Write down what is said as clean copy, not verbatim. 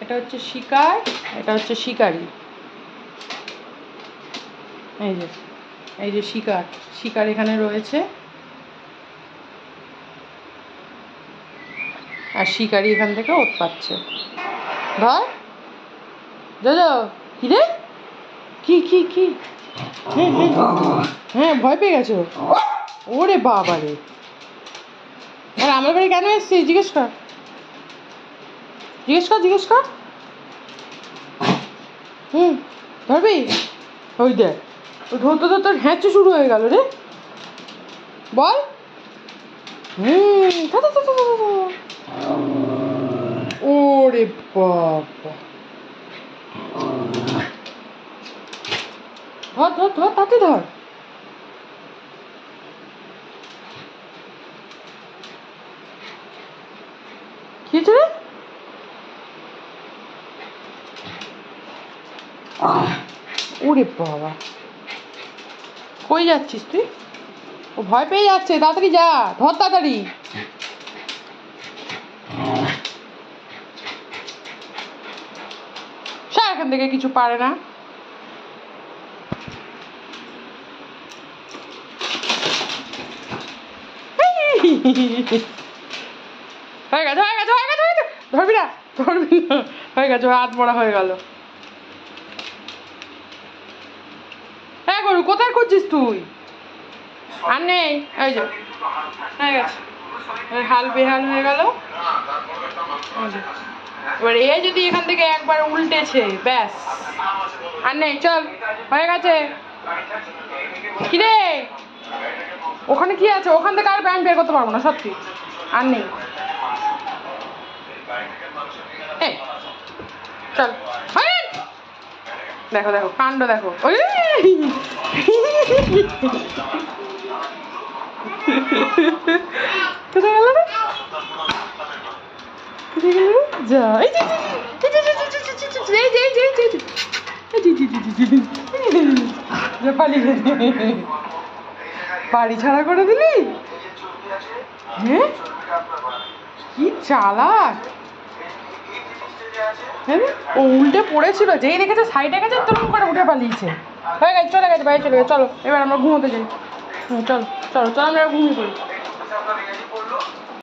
এটা হচ্ছে শিকার, এটা হচ্ছে শিকারি। এই যে শিকার, শিকার এখানে রয়েছে, আর শিকারি এখান থেকে ওত পাচ্ছে। ধর দাদা, কি রে, কি কি কি? হ্যাঁ ভয় পেয়ে গেছো? ওরে বাবা রে, আর আমার বাড়ি কেন এসছিস? জিজ্ঞেস কর, জিজ্ঞেস কর, জিজ্ঞেস কর। ধরবি? ওই দেখ, ও ধরতে ধরতে হ্যাঁচে শুরু হয়ে গেল রে। বল। ওরে বাবা, ধর ধর ধর, তাতে ধর। কি হয়েছে রে? ওরে বাবা, কই যাচ্ছিস তুই? ও ভয় পেয়ে যাচ্ছে, তাড়াতাড়ি যা, ধর তাড়াতাড়ি। সে এখান থেকে কিছু পারে না। হয়ে গেছে, হয়ে গেছে, হয়ে গেছে, ধরবি না, ধরবি না, হয়ে গেছে, হাত মরা হয়ে গেল। হ্যাঁ গরু, কোথায় খুঁজছিস তুই? আর নেই, এই যে হয়ে গেছে, হাল বেহাল হয়ে গেল। এবার এ যদি এখান থেকে একবার উল্টেছে, ব্যাস আর নেই, চল, হয়ে গেছে। কিরে, ওখানে কি আছে? ওখান থেকে আর ব্যাংক বের করতে পারবো না, সত্যি আর নেই। চল, দেখো দেখো কাণ্ড দেখো। ওই কোথায় গেল রে? যা, বাড়ি ছাড়া করে দিলি? হ্যাঁ, কি চালাক। ও উল্টে পড়েছিল, যেই দেখেছে সাইডে গেছে তখন করে উঠে পালিয়েছে। হয়ে গেছে, চলে গেছে, বাইরে চলে গেছে। চলো এবার আমরা ঘুমোতে যাই। চলো চলো চলো, আমরা ঘুমিয়ে পড়ি।